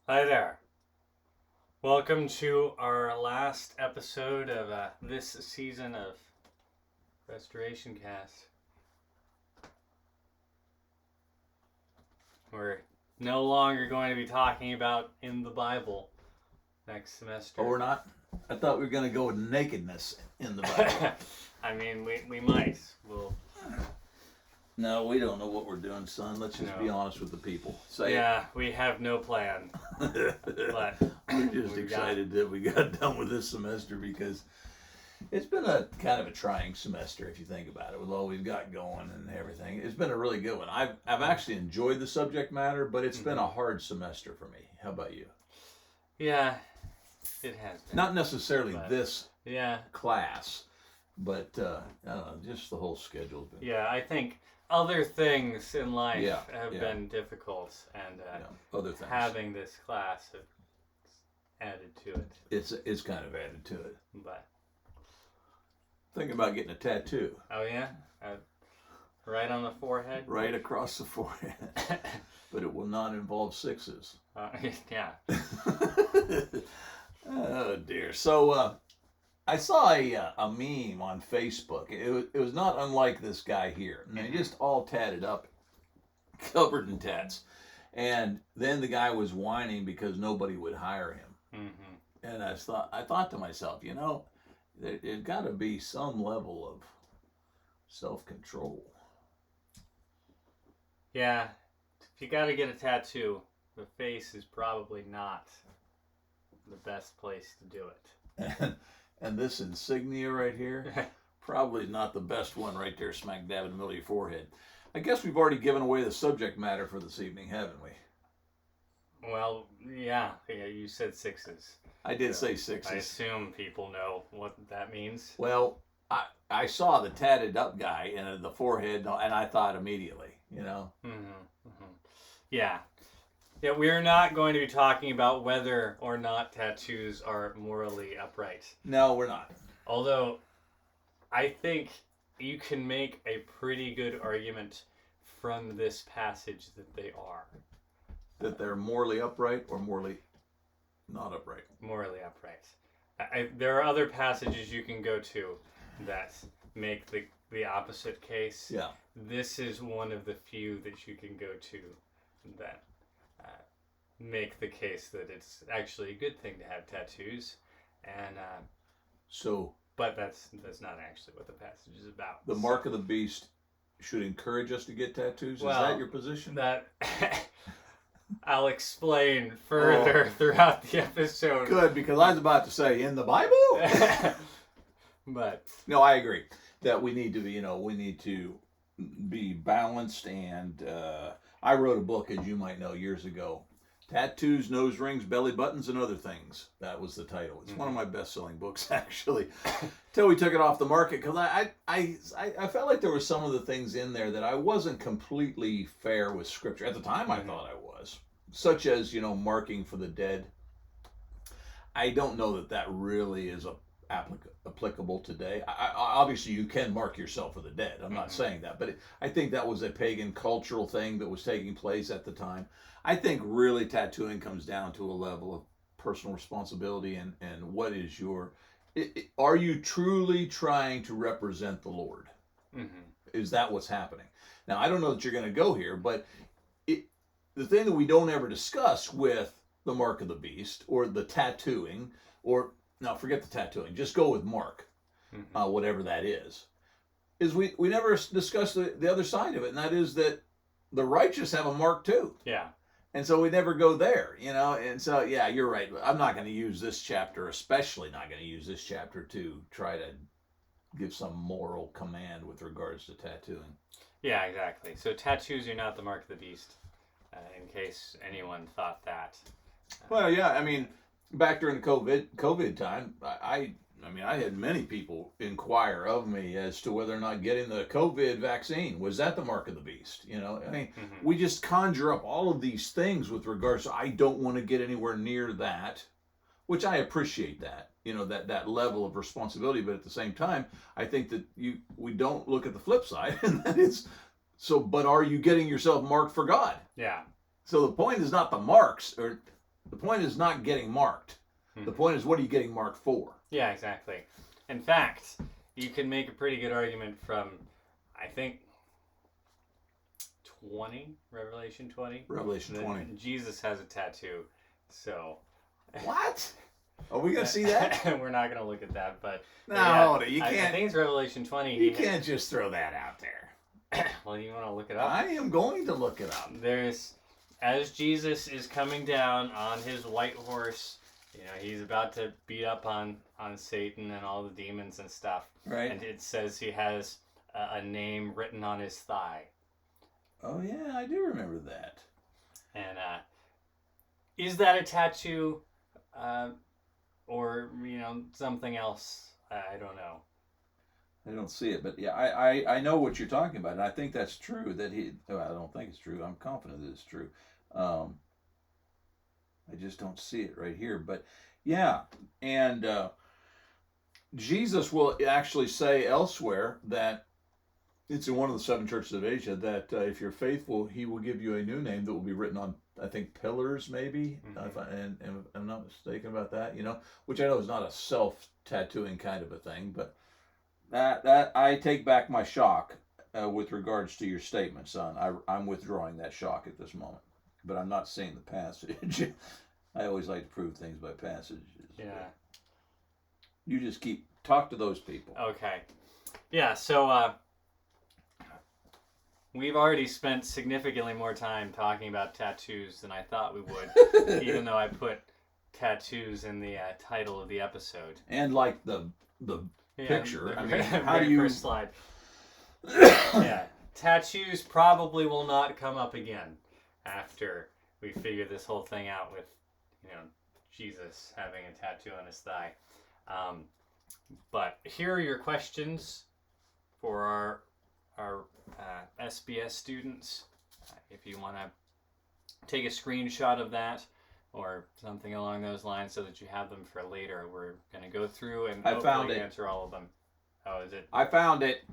Hi there. Welcome to our last episode of this season of RestorationCast. We're no longer going to be talking about in the Bible next semester. Oh, we're not? I thought we were going to go with nakedness in the Bible. I mean, we might. No, we don't know what we're doing, son. Let's just be honest with the people. We have no plan. But we're just excited that we got done with this semester because it's been a kind of a trying semester if you think about it, with all we've got going and everything. It's been a really good one. I've actually enjoyed the subject matter, but it's been a hard semester for me. How about you? Yeah, it has been. Not necessarily this Yeah. class, but I don't know, just the whole schedule's been. Yeah, I think other things in life have Yeah. been difficult, and Other things. having this class have added to it. It's kind of added to it. But Thinking about getting a tattoo. oh yeah, right on the forehead. Right across the forehead. But it will not involve sixes. Yeah. Oh dear. So I saw a meme on Facebook. It was not unlike this guy here. And they just all tatted up, covered in tats. And then the guy was whining because nobody would hire him. Mm-hmm. And I thought to myself, there's got to be some level of self-control. Yeah, if you got to get a tattoo, the face is probably not the best place to do it. And this insignia right here, probably not the best one right there smack dab in the middle of your forehead. I guess we've already given away the subject matter for this evening, haven't we? Well, yeah, you said sixes. I did say sixes. I assume people know what that means. Well, I saw the tatted up guy in the forehead, and I thought immediately, Mm-hmm. Mm-hmm. Yeah. Yeah, we're not going to be talking about whether or not tattoos are morally upright. No, we're not. Although, I think you can make a pretty good argument from this passage that they are. That they're morally upright or morally not upright. Morally upright. There are other passages you can go to that make the opposite case. Yeah. This is one of the few that you can go to that make the case that it's actually a good thing to have tattoos, and but that's not actually what the passage is about. The mark of the beast should encourage us to get tattoos. Well, is that your position? That I'll explain further throughout the episode. Good, because I was about to say in the Bible. But no, I agree that we need to be balanced, and I wrote a book, as you might know, years ago. Tattoos, nose rings, belly buttons, and other things. That was the title. It's one of my best-selling books, actually. Till we took it off the market, because I felt like there were some of the things in there that I wasn't completely fair with Scripture. At the time, I thought I was. Such as, marking for the dead. I don't know that really is applicable today. Obviously, you can mark yourself for the dead. I'm not saying that. But I think that was a pagan cultural thing that was taking place at the time. I think really tattooing comes down to a level of personal responsibility and what is are you truly trying to represent the Lord? Mm-hmm. Is that what's happening? Now, I don't know that you're going to go here, but the thing that we don't ever discuss with the mark of the beast or the tattooing, or no, forget the tattooing, just go with mark, whatever that is we never discuss the other side of it, and that is that the righteous have a mark too. Yeah. And so we never go there, and so, yeah, you're right. I'm not going to use this chapter, especially not going to use this chapter to try to give some moral command with regards to tattooing. Yeah, exactly. So tattoos are not the mark of the beast, in case anyone thought that. Well, yeah, I mean, back during the COVID time, I had many people inquire of me as to whether or not getting the COVID vaccine was that the mark of the beast. We just conjure up all of these things with regards to I don't want to get anywhere near that, which I appreciate that. That level of responsibility, but at the same time, I think that we don't look at the flip side, and that is but are you getting yourself marked for God? Yeah. So the point is not the marks, or The point is not getting marked. The point is, what are you getting marked for? Yeah, exactly. In fact, you can make a pretty good argument from, I think, Revelation 20. Revelation 20. Jesus has a tattoo. So. What? Are we going to see that? We're not going to look at that, but. No, yeah, you can't. I think it's Revelation 20. You can't just throw that out there. Well, you want to look it up? I am going to look it up. As Jesus is coming down on his white horse, he's about to beat up on Satan and all the demons and stuff. Right. And it says he has a name written on his thigh. Oh, yeah, I do remember that. And is that a tattoo or, something else? I don't know. I don't see it, but yeah, I know what you're talking about, and I think that's true. I don't think it's true. I'm confident that it's true. I just don't see it right here. But yeah, and Jesus will actually say elsewhere that it's in one of the 7 churches of Asia that if you're faithful, he will give you a new name that will be written on, I think, pillars, maybe, and I'm not mistaken about that, which I know is not a self-tattooing kind of a thing, but that I take back my shock with regards to your statement, son. I'm withdrawing that shock at this moment, but I'm not seeing the passage. I always like to prove things by passages. Yeah. You just talk to those people. Okay. Yeah, so we've already spent significantly more time talking about tattoos than I thought we would, even though I put tattoos in the title of the episode. And like the picture. How do you first slide? Yeah, tattoos probably will not come up again after we figure this whole thing out with, Jesus having a tattoo on his thigh. But here are your questions for our SBS students. If you want to take a screenshot of that or something along those lines so that you have them for later. We're going to go through and hopefully answer all of them. Oh, is it? I found it.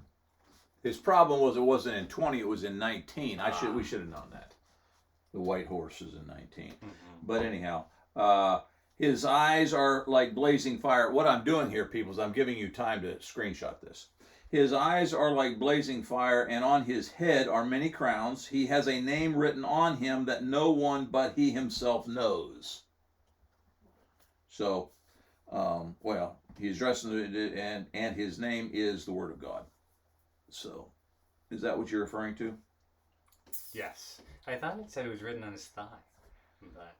His problem was it wasn't in 20, it was in 19. We should have known that. The white horse is in 19. Mm-hmm. But anyhow, his eyes are like blazing fire. What I'm doing here, people, is I'm giving you time to screenshot this. His eyes are like blazing fire, and on his head are many crowns. He has a name written on him that no one but he himself knows. So, he's dressed in it, and his name is the Word of God. So, is that what you're referring to? Yes. I thought it said it was written on his thigh. But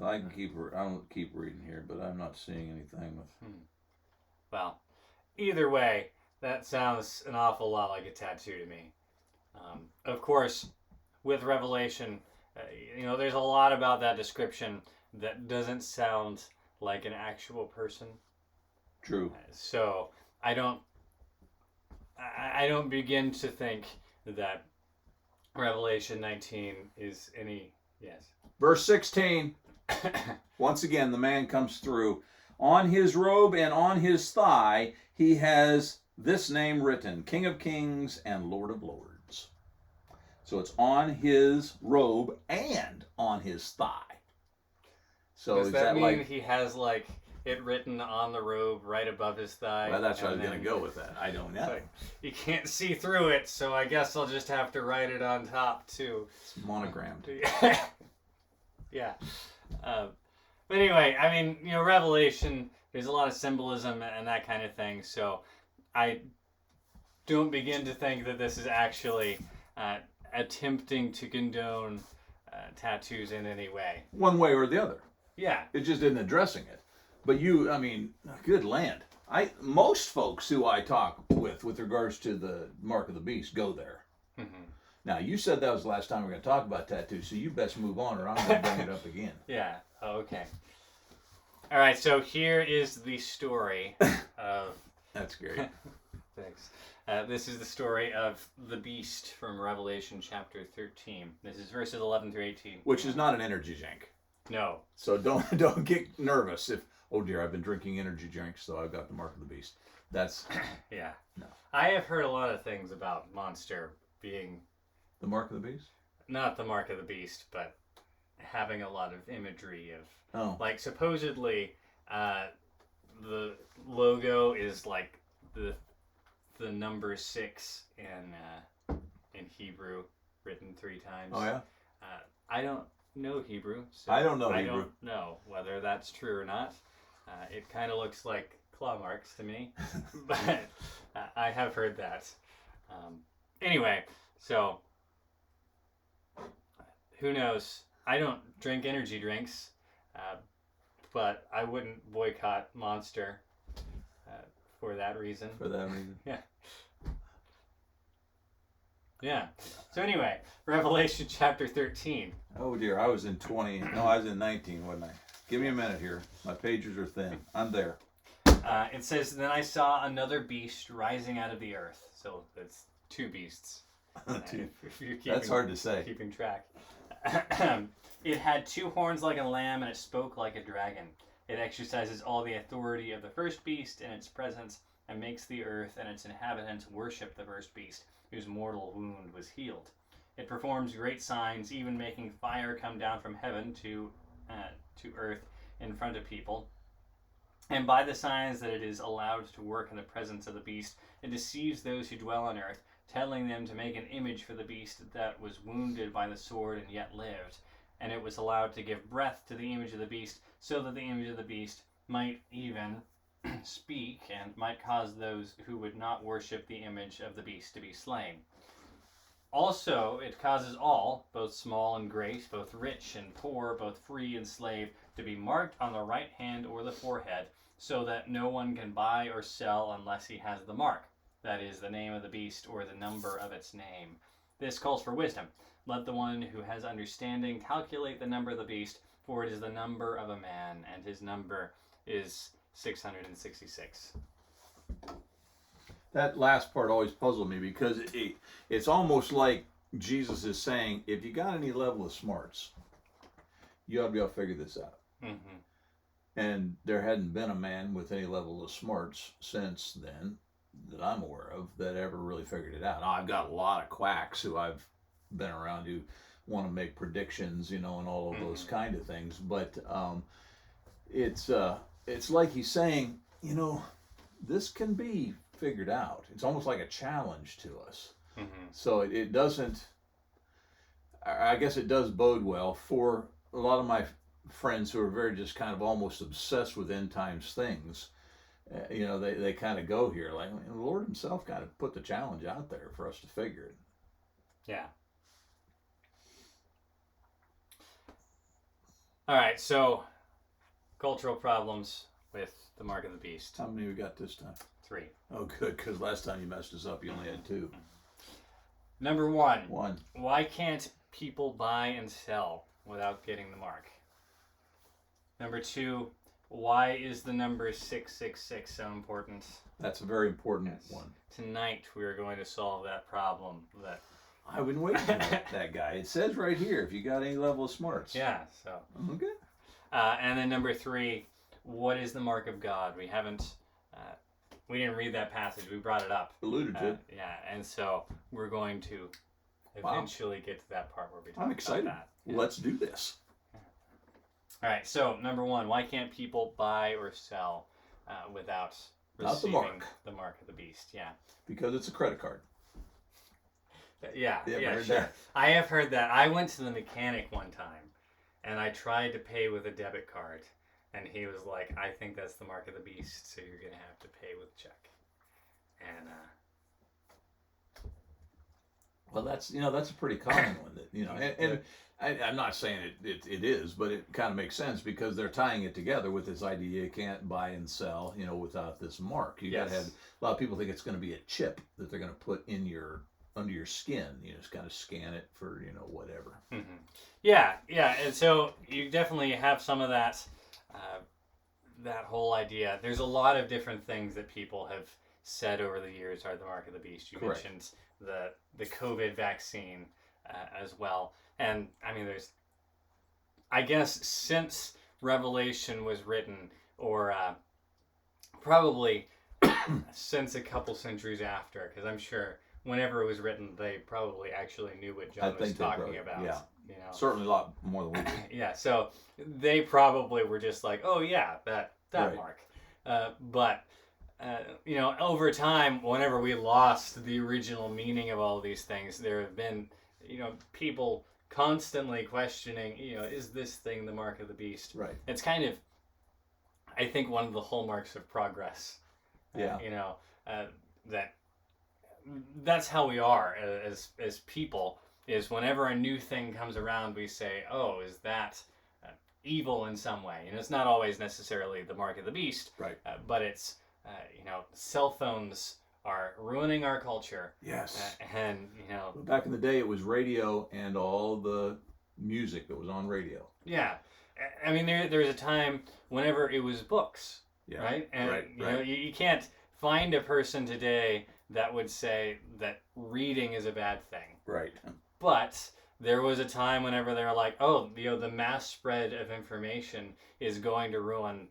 I don't keep reading here, but I'm not seeing anything with. Well, either way, that sounds an awful lot like a tattoo to me. Of course, with Revelation, there's a lot about that description that doesn't sound like an actual person. True. So I don't begin to think that Revelation 19 is any. Yes. Verse 16. Once again, the man comes through. On his robe and on his thigh, he has this name written, King of Kings and Lord of Lords. So it's on his robe and on his thigh. So does that mean he has it written on the robe right above his thigh? Well, that's where I was going to go with that. I don't know. You can't see through it, so I guess I'll just have to write it on top too. It's monogrammed. Yeah. But anyway, Revelation, there's a lot of symbolism and that kind of thing, so I don't begin to think that this is actually attempting to condone tattoos in any way. One way or the other. Yeah. It just isn't addressing it. But good land. Most folks who I talk with regards to the Mark of the Beast go there. Mm-hmm. Now, you said that was the last time we're going to talk about tattoos, so you best move on or I'm going to bring it up again. Yeah. Oh, okay. All right, so here is the story of... That's great. Thanks. This is the story of the beast from Revelation chapter 13. This is verses 11 through 18. Which is not an energy drink. No. So don't get nervous if, oh dear, I've been drinking energy drinks, so I've got the Mark of the Beast. That's... Yeah. No. I have heard a lot of things about Monster being... The Mark of the Beast? Not the Mark of the Beast, but having a lot of imagery of, Oh. like, supposedly the logo is like the number 6 in Hebrew, written 3 times. Oh yeah. I don't know Hebrew, so I don't know I Hebrew. don't know whether that's true or not. It kind of looks like claw marks to me, but I have heard that. Anyway, so who knows? I don't drink energy drinks, but I wouldn't boycott Monster for that reason. For that reason. Yeah. Yeah. So anyway, Revelation chapter 13. Oh dear, I was in 20. No, I was in 19, wasn't I? Give me a minute here. My pages are thin. I'm there. It says, "Then I saw another beast rising out of the earth." So that's 2 beasts. If you're That's hard to say. Keeping track. It had 2 horns like a lamb, and it spoke like a dragon. It exercises all the authority of the first beast in its presence, and makes the earth and its inhabitants worship the first beast, whose mortal wound was healed. It performs great signs, even making fire come down from heaven to earth in front of people. And by the signs that it is allowed to work in the presence of the beast, it deceives those who dwell on earth, telling them to make an image for the beast that was wounded by the sword and yet lived. And it was allowed to give breath to the image of the beast, so that the image of the beast might even speak, and might cause those who would not worship the image of the beast to be slain. Also, it causes all, both small and great, both rich and poor, both free and slave, to be marked on the right hand or the forehead, so that no one can buy or sell unless he has the mark, that is, the name of the beast or the number of its name. This calls for wisdom. Let the one who has understanding calculate the number of the beast, for it is the number of a man, and his number is 666. That last part always puzzled me because it's almost like Jesus is saying, if you got any level of smarts, you ought to be able to figure this out. Mm-hmm. And there hadn't been a man with any level of smarts since then that I'm aware of that ever really figured it out. Now, I've got a lot of quacks who I've been around who want to make predictions, and all of those kind of things. But it's like he's saying, this can be figured out. It's almost like a challenge to us. Mm-hmm. So it doesn't, I guess it does bode well for a lot of my friends who are very just kind of almost obsessed with end times things. They kind of go here like the Lord himself kind of put the challenge out there for us to figure it. Yeah. All right, so cultural problems with the mark of the beast. How many we got this time? 3. Oh, good, because last time you messed us up, you only had 2. Number 1. 1. Why can't people buy and sell without getting the mark? Number 2. Why is the number 666 so important? That's a very important one. Tonight we are going to solve that problem. I've been waiting for that guy. It says right here, if you got any level of smarts. Yeah, so. Okay. And then number 3, what is the mark of God? We didn't read that passage. We brought it up. Alluded to it. Yeah, and so we're going to eventually get to that part where we talk I'm excited. about that. Yeah. Let's do this. All right, so number 1, why can't people buy or sell without receiving the mark of the beast? Yeah. Because it's a credit card. Yeah, sure. That. I have heard that. I went to the mechanic one time, and I tried to pay with a debit card, and he was like, "I think that's the mark of the beast, so you're gonna have to pay with a check." And well, that's a pretty common one that and I'm not saying it is, but it kind of makes sense because they're tying it together with this idea you can't buy and sell without this mark. You got to have a lot of people think it's going to be a chip that they're going to put under your skin, just kind of scan it for, whatever. Mm-hmm. Yeah. And so you definitely have some of that, that whole idea. There's a lot of different things that people have said over the years are the mark of the beast. You Correct. mentioned the COVID vaccine as well. And I mean, I guess since Revelation was written, or probably since a couple centuries after, because I'm sure whenever it was written, they probably actually knew what John was talking about. Yeah. You know? Certainly a lot more than we do. Yeah, so they probably were just like, oh yeah, that Right. mark. But you know, over time, whenever we lost the original meaning of all of these things, there have been, you know, people constantly questioning, you know, is this thing the mark of the beast? Right. It's kind of, I think, one of the hallmarks of progress. Yeah. You know, that's how we are as people. Is whenever a new thing comes around, we say, oh, is that evil in some way? And it's not always necessarily the mark of the beast, right? But it's, you know, cell phones are ruining our culture. Yes. And, you know... Back in the day, it was radio and all the music that was on radio. Yeah. I mean, there's a time whenever it was books, yeah. Right? And, right. You know, you can't find a person today that would say that reading is a bad thing. Right. But there was a time whenever they were like, oh, you know, the mass spread of information is going to ruin,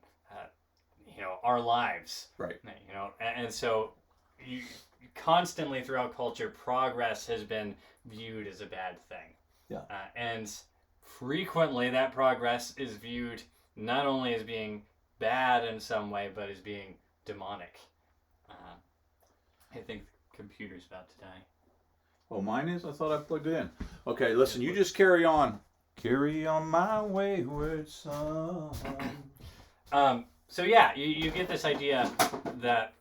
you know, our lives. Right. You know, and so you constantly throughout culture, progress has been viewed as a bad thing. Yeah. And frequently that progress is viewed not only as being bad in some way, but as being demonic. I think the computer's about to die. Oh, mine is? I thought I plugged it in. Okay, listen, you just carry on. Carry on my wayward son. So yeah, you get this idea that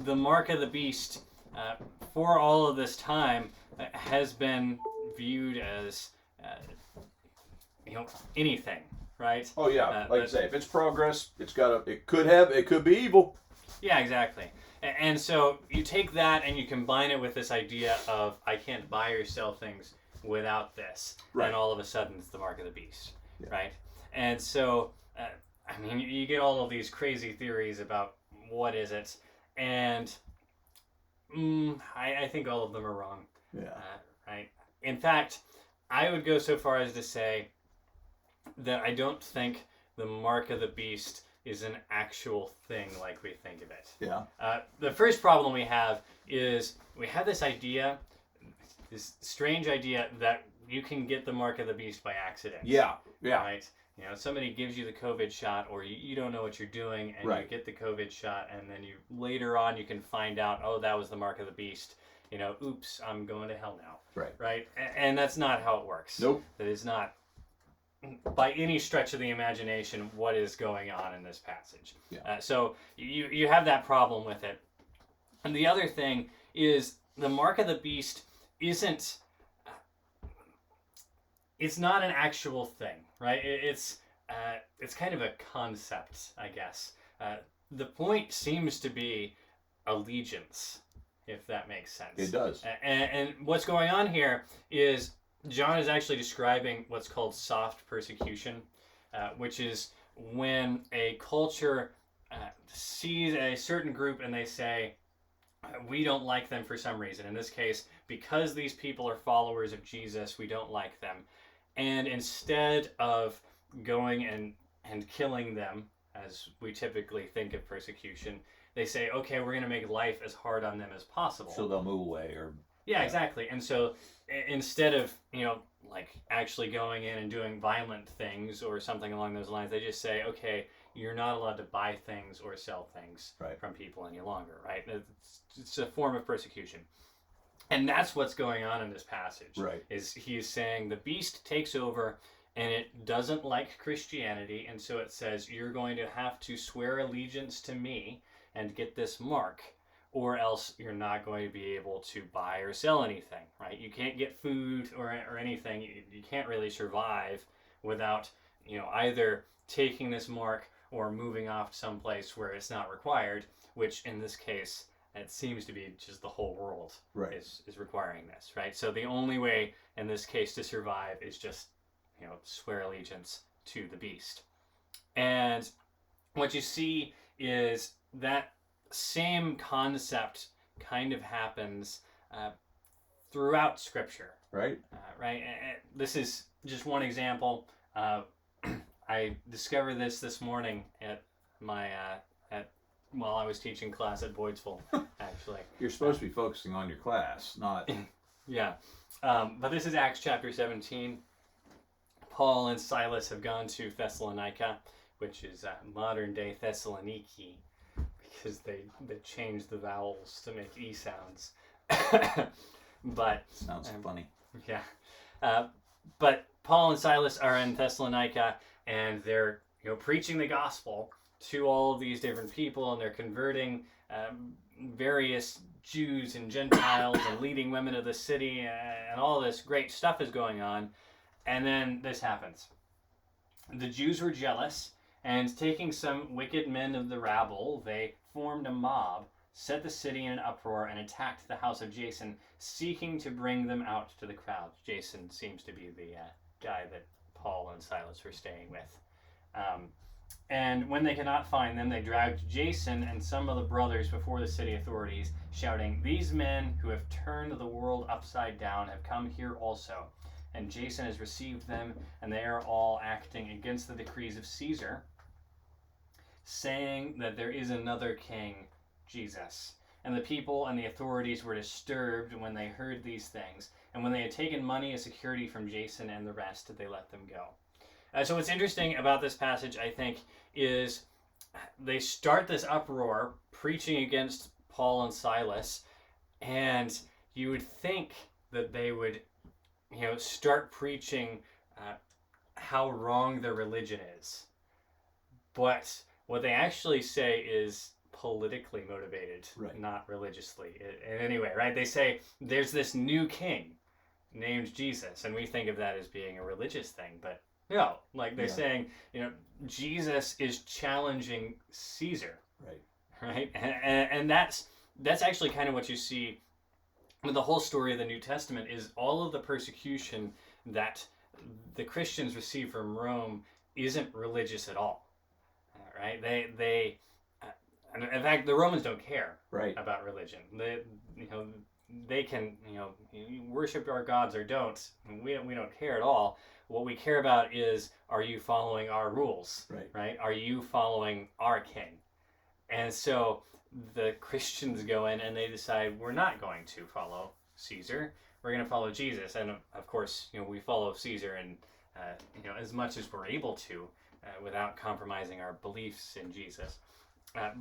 the mark of the beast, for all of this time, has been viewed as, you know, anything, right? Oh yeah, like I say, if it's progress, it could be evil. Yeah, exactly. And so you take that and you combine it with this idea of I can't buy or sell things without this. Right. And all of a sudden it's the mark of the beast, yeah. Right? And so, I mean, you get all of these crazy theories about what is it. And I think all of them are wrong. Yeah. Right? In fact, I would go so far as to say that I don't think the mark of the beast is an actual thing like we think of it. Yeah. The first problem we have is we have this idea, this strange idea that you can get the mark of the beast by accident. Yeah. Yeah. Right? You know, somebody gives you the COVID shot, or you don't know what you're doing, and right. you get the COVID shot, and then you later on you can find out, oh, that was the mark of the beast. You know, oops, I'm going to hell now. Right. Right? And that's not how it works. Nope. That is not, by any stretch of the imagination, what is going on in this passage. Yeah. So you have that problem with it. And the other thing is the mark of the beast isn't, it's not an actual thing, right? It's kind of a concept, I guess. The point seems to be allegiance, if that makes sense. It does. And what's going on here is John is actually describing what's called soft persecution, which is when a culture sees a certain group and they say, we don't like them for some reason. In this case, because these people are followers of Jesus, we don't like them. And instead of going and killing them, as we typically think of persecution, they say, okay, we're going to make life as hard on them as possible. So they'll move away or... Yeah, exactly. And so instead of, you know, like actually going in and doing violent things or something along those lines, they just say, okay, you're not allowed to buy things or sell things right. from people any longer, right? It's a form of persecution. And that's what's going on in this passage. Right. Is he is saying the beast takes over and it doesn't like Christianity, and so it says you're going to have to swear allegiance to me and get this mark, or else you're not going to be able to buy or sell anything, right? You can't get food or anything. You can't really survive without, you know, either taking this mark or moving off someplace where it's not required, which in this case, it seems to be just the whole world right. is requiring this, right? So the only way in this case to survive is just, you know, swear allegiance to the beast. And what you see is that same concept kind of happens throughout Scripture. Right. Right. And this is just one example. I discovered this morning at my at while I was teaching class at Boydsville, actually. You're supposed to be focusing on your class, not... Yeah. But this is Acts chapter 17. Paul and Silas have gone to Thessalonica, which is modern-day Thessaloniki, because they changed the vowels to make E sounds. But sounds funny. Yeah. But Paul and Silas are in Thessalonica, and they're preaching the gospel to all of these different people, and they're converting various Jews and Gentiles and leading women of the city, and all this great stuff is going on. And then this happens. The Jews were jealous, and taking some wicked men of the rabble, they formed a mob, set the city in an uproar, and attacked the house of Jason, seeking to bring them out to the crowd. Jason seems to be the guy that Paul and Silas were staying with. And when they could not find them, they dragged Jason and some of the brothers before the city authorities, shouting, "These men who have turned the world upside down have come here also." And Jason has received them, and they are all acting against the decrees of Caesar, saying that there is another king, Jesus. And the people and the authorities were disturbed when they heard these things. And when they had taken money as security from Jason and the rest, they let them go. So what's interesting about this passage, I think, is they start this uproar preaching against Paul and Silas, and you would think that they would, start preaching how wrong their religion is. But what they actually say is politically motivated, right, not religiously. In any way, right? They say there's this new king named Jesus, and we think of that as being a religious thing, but no, like they're saying, Jesus is challenging Caesar, right, and that's actually kind of what you see with the whole story of the New Testament, is all of the persecution that the Christians receive from Rome isn't religious at all, right? They in fact, the Romans don't care about religion. They can worship our gods or don't. We don't care at all. What we care about is, are you following our rules? Right? Are you following our king? And so the Christians go in and they decide, we're not going to follow Caesar. We're going to follow Jesus. And of course, we follow Caesar and as much as we're able to, without compromising our beliefs in Jesus.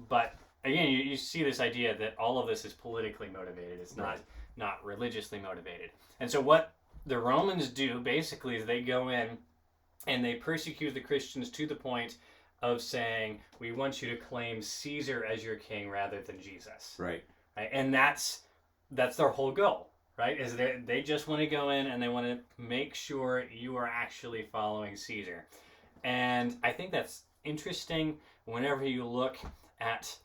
But again, you see this idea that all of this is politically motivated. It's not religiously motivated. And so what the Romans do basically is they go in and they persecute the Christians to the point of saying, we want you to claim Caesar as your king rather than Jesus. Right? And that's their whole goal, right? Is they just want to go in and they want to make sure you are actually following Caesar. And I think that's interesting whenever you look at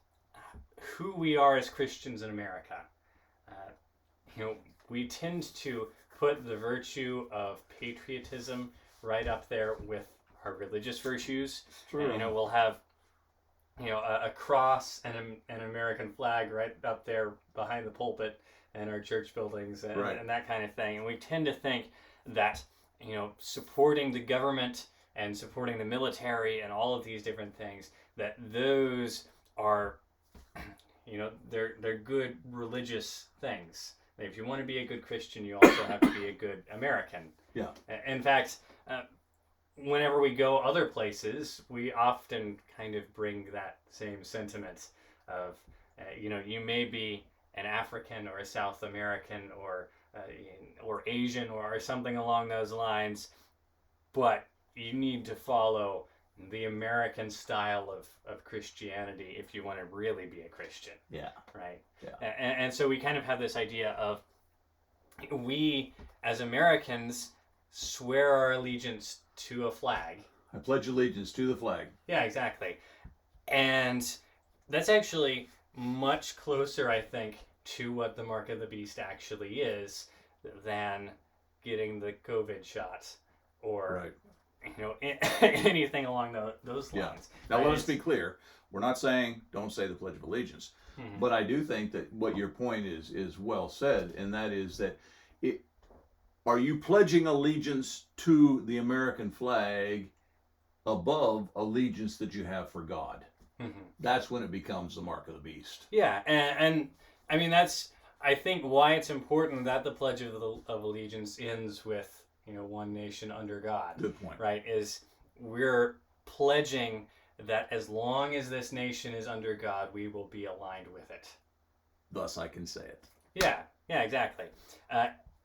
who we are as Christians in America. We tend to put the virtue of patriotism right up there with our religious virtues. True. And, we'll have a cross and an American flag right up there behind the pulpit and our church buildings and that kind of thing. And we tend to think that supporting the government and supporting the military and all of these different things, that those are they're good religious things. If you want to be a good Christian, you also have to be a good American. Yeah. In fact, whenever we go other places, we often kind of bring that same sentiment of, you may be an African or a South American or Asian or something along those lines, but you need to follow the American style of Christianity if you want to really be a Christian. Yeah. Right? Yeah. And so we kind of have this idea of, we as Americans swear our allegiance to a flag. I pledge allegiance to the flag. Yeah, exactly. And that's actually much closer, I think, to what the mark of the beast actually is than getting the COVID shot or anything along those lines. Now, let us be clear. We're not saying don't say the Pledge of Allegiance. Mm-hmm. But I do think that what your point is well said, and that is that are you pledging allegiance to the American flag above allegiance that you have for God? That's when it becomes the mark of the beast. Yeah, and I mean that's I think why it's important that the Pledge of Allegiance ends with one nation under God. Good point. Right? Is we're pledging that as long as this nation is under God, we will be aligned with it. Thus, I can say it. Yeah, exactly.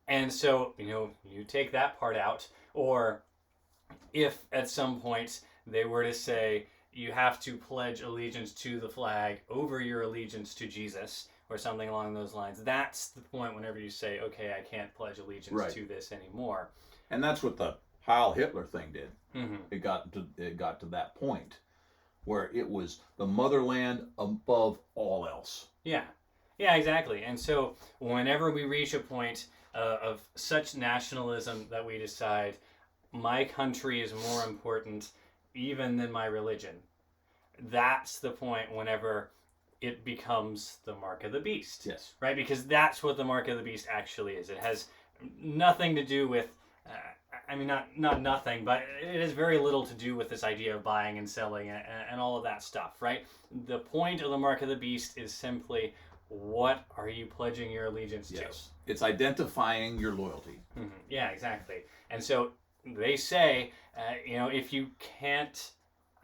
And so you take that part out, or if at some point they were to say you have to pledge allegiance to the flag over your allegiance to Jesus or something along those lines, that's the point whenever you say, okay, I can't pledge allegiance to this anymore. And that's what the Heil Hitler thing did. Mm-hmm. It got to that point where it was the motherland above all else. Yeah, exactly. And so whenever we reach a point of such nationalism that we decide my country is more important even than my religion, that's the point whenever it becomes the mark of the beast. Yes. Right? Because that's what the mark of the beast actually is. It has nothing to do with, not nothing, but it has very little to do with this idea of buying and selling and all of that stuff, right? The point of the mark of the beast is simply, what are you pledging your allegiance to? Yes. It's identifying your loyalty. Mm-hmm. Yeah, exactly. And so they say, if you can't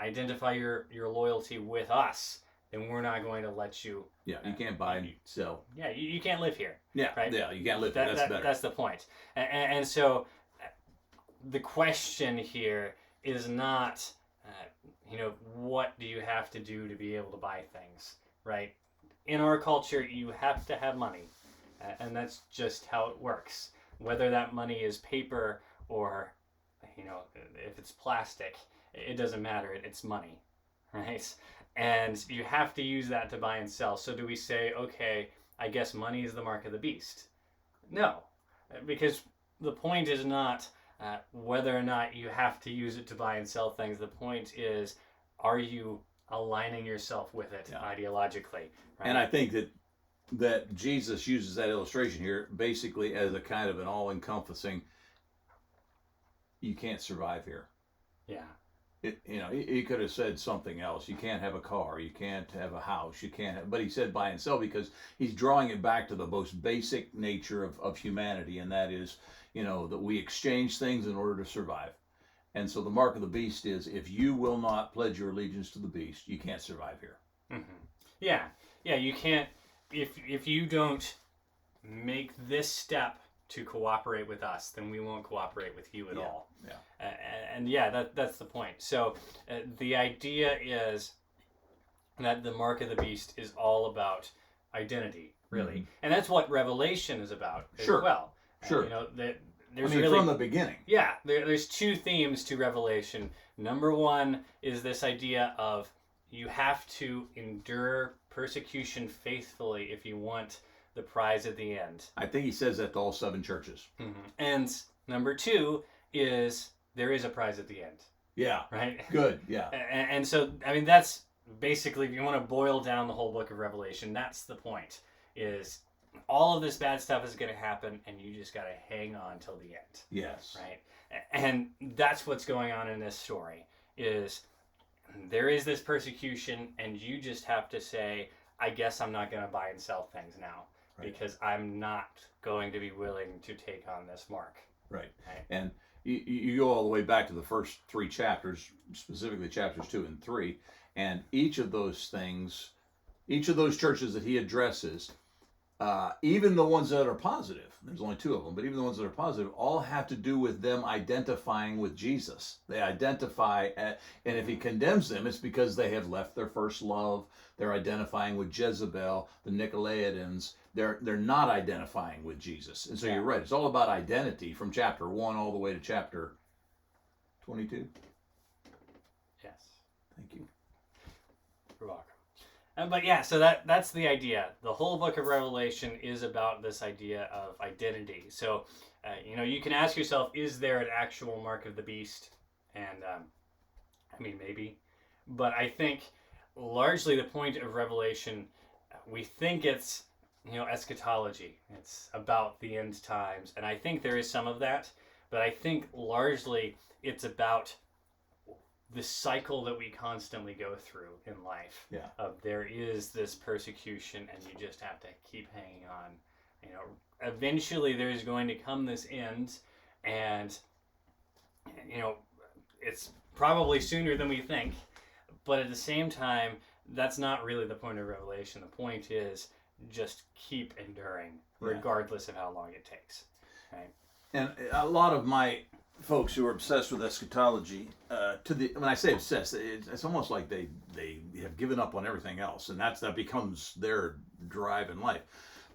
identify your loyalty with us, then we're not going to let you. Yeah, you can't buy and sell. Yeah, you can't live here. Yeah, right? Yeah, you can't live here. That's better. That's the point. And so the question here is not, what do you have to do to be able to buy things, right? In our culture, you have to have money, and that's just how it works. Whether that money is paper or, if it's plastic, it doesn't matter. It's money, right? And you have to use that to buy and sell. So do we say, okay, I guess money is the mark of the beast? No, because the point is not whether or not you have to use it to buy and sell things. The point is, are you aligning yourself with it ideologically? Right? And I think that Jesus uses that illustration here basically as a kind of an all-encompassing, you can't survive here. Yeah. He could have said something else. You can't have a car. You can't have a house. You can't have, but he said buy and sell because he's drawing it back to the most basic nature of humanity, and that is, that we exchange things in order to survive. And so the mark of the beast is, if you will not pledge your allegiance to the beast, you can't survive here. Mm-hmm. Yeah, you can't, if you don't make this step to cooperate with us, then we won't cooperate with you at all. Yeah. And that's the point. So the idea is that the mark of the beast is all about identity, really. Mm-hmm. And that's what Revelation is about as well. Sure. There's from the beginning. Yeah, there's two themes to Revelation. Number one is this idea of you have to endure persecution faithfully if you want the prize at the end. I think he says that to all 7 churches. Mm-hmm. And number two is there is a prize at the end. Yeah. Right? Good, yeah. And so, that's basically, if you want to boil down the whole book of Revelation, that's the point, is all of this bad stuff is going to happen, and you just got to hang on till the end. Yes. Right? And that's what's going on in this story, is there is this persecution, and you just have to say, I guess I'm not going to buy and sell things now. Right. Because I'm not going to be willing to take on this mark. Right. And you go all the way back to the first 3 chapters, specifically chapters 2 and 3, and each of those things, each of those churches that he addresses, even the ones that are positive, there's only 2 of them, but even the ones that are positive, all have to do with them identifying with Jesus. They identify, and if he condemns them, it's because they have left their first love. They're identifying with Jezebel, the Nicolaitans. They're not identifying with Jesus. And so you're right. It's all about identity from chapter 1 all the way to chapter 22. Yes. Thank you. You're welcome. But so that's the idea. The whole book of Revelation is about this idea of identity. So, you can ask yourself, is there an actual mark of the beast? And, maybe. But I think largely the point of Revelation, we think it's, eschatology. It's about the end times. And I think there is some of that. But I think largely it's about the cycle that we constantly go through in life. Yeah. Of there is this persecution, and you just have to keep hanging on. You know, eventually there's going to come this end, and you know, it's probably sooner than we think. But at the same time, that's not really the point of Revelation. The point is just keep enduring, regardless of how long it takes. Right? And a lot of my folks who are obsessed with eschatology, when I say obsessed, it's almost like they have given up on everything else, and that becomes their drive in life.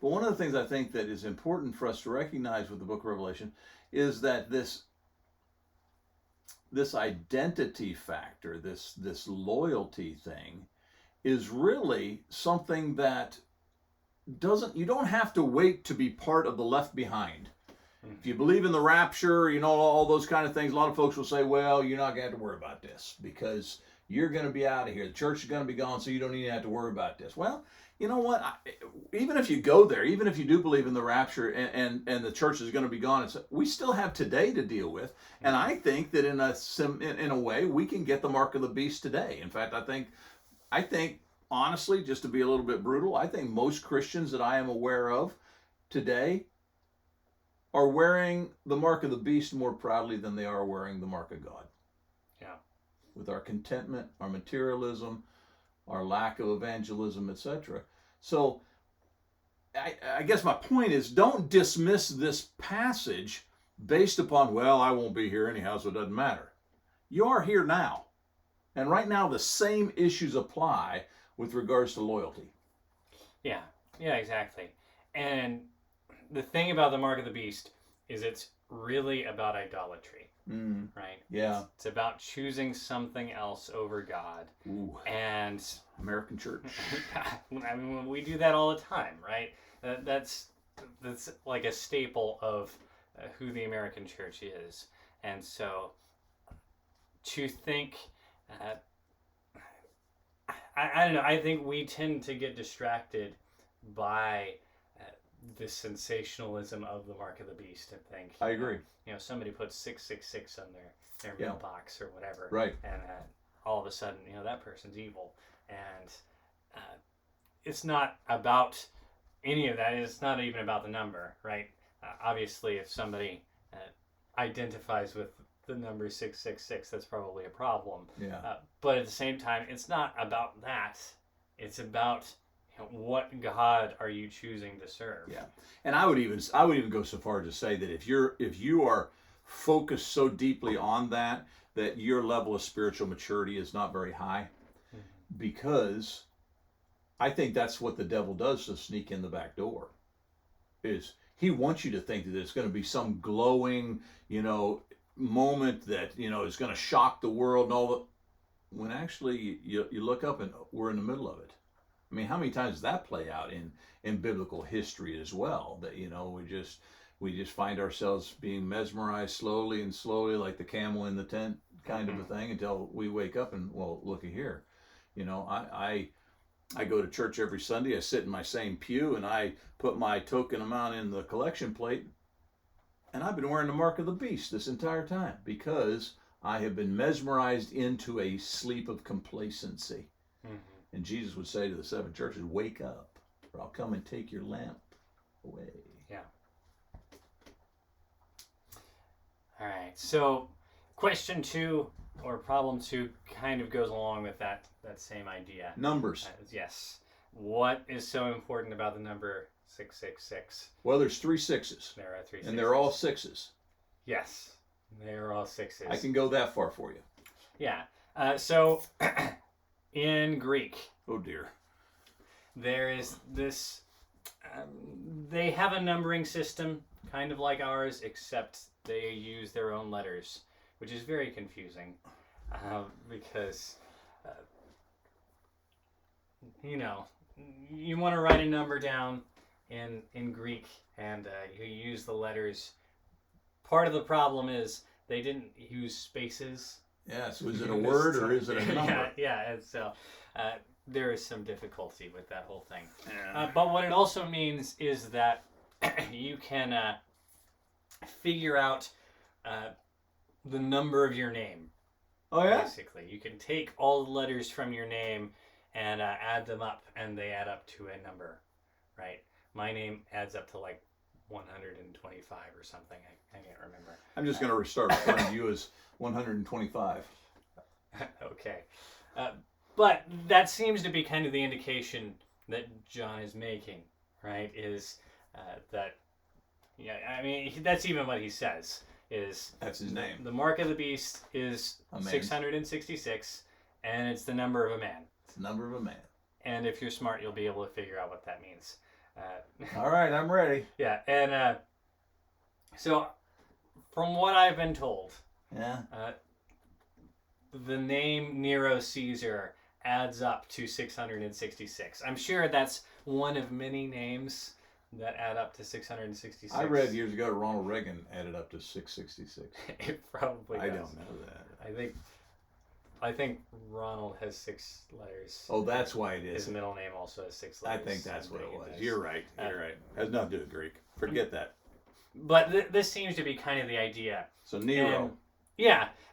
But one of the things I think that is important for us to recognize with the book of Revelation is that this identity factor, this loyalty thing, is really something that you don't have to wait to be part of the left behind. If you believe in the rapture, you know, all those kind of things, a lot of folks will say, well, you're not going to have to worry about this because you're going to be out of here. The church is going to be gone, so you don't even have to worry about this. Well, you know what? Even if you go there, even if you do believe in the rapture and the church is going to be gone, we still have today to deal with. And I think that in a way, we can get the mark of the beast today. In fact, I think, honestly, just to be a little bit brutal, I think most Christians that I am aware of today are wearing the mark of the beast more proudly than they are wearing the mark of God. Yeah. With our contentment, our materialism, our lack of evangelism, etc. So I guess my point is, don't dismiss this passage based upon, well, I won't be here anyhow, so it doesn't matter. You are here now. And right now the same issues apply with regards to loyalty. Yeah, exactly. And the thing about the mark of the beast is it's really about idolatry, right? Yeah. It's about choosing something else over God. Ooh. And American church. I mean, we do that all the time, right? That's like a staple of who the American church is. And so to think, I don't know, I think we tend to get distracted by the sensationalism of the mark of the beast and think, I agree. You know, somebody puts 666 on their mailbox or whatever, right? And all of a sudden, you know, that person's evil, and it's not about any of that. It's not even about the number, right? Obviously, if somebody identifies with the number 666, that's probably a problem. Yeah. But at the same time, it's not about that. It's about, you know, what God are you choosing to serve? Yeah, and I would even go so far as to say that if you are focused so deeply on that your level of spiritual maturity is not very high, because I think that's what the devil does to sneak in the back door. Is he wants you to think that it's going to be some glowing, you know, moment that, you know, is going to shock the world and all that, when actually you look up and we're in the middle of it. I mean, how many times does that play out in biblical history as well? That, you know, we just find ourselves being mesmerized slowly like the camel in the tent kind of a thing, until we wake up and, well, looky here. You know, I go to church every Sunday. I sit in my same pew and I put my token amount in the collection plate. And I've been wearing the mark of the beast this entire time because I have been mesmerized into a sleep of complacency. And Jesus would say to the seven churches, wake up, or I'll come and take your lamp away. Yeah. All right. So question 2, or problem 2, kind of goes along with that same idea. Numbers. Yes. What is so important about the number 666? Well, there's 3 6s. There are 3 6s. And they're all 6s. Yes. They're all 6s. I can go that far for you. Yeah. So in Greek, oh dear, there is this, they have a numbering system kind of like ours, except they use their own letters, which is very confusing because, you know, you want to write a number down in Greek and you use the letters. Part of the problem is they didn't use spaces. Yeah, so is it a word or is it a number? Yeah, and so there is some difficulty with that whole thing. But what it also means is that you can figure out the number of your name. Oh, yeah? Basically, you can take all the letters from your name and add them up, and they add up to a number, right? My name adds up to like 125 or something. I can't remember. I'm just going to start referring to you as 125. Okay. But that seems to be kind of the indication that John is making, right? Is that, yeah, I mean, that's even what he says. That's his name. The mark of the beast is 666, and it's the number of a man. It's the number of a man. And if you're smart, you'll be able to figure out what that means. All right, I'm ready. Yeah, and so from what I've been told, the name Nero Caesar adds up to 666. I'm sure that's one of many names that add up to 666. I read years ago Ronald Reagan added up to 666. It probably does. I don't know that. I think Ronald has 6 letters. Oh, that's why it is. His middle name also has 6 letters. I think that's what it was. You're right. You're right. Has nothing to do with Greek. Forget that. But this seems to be kind of the idea. So Nero.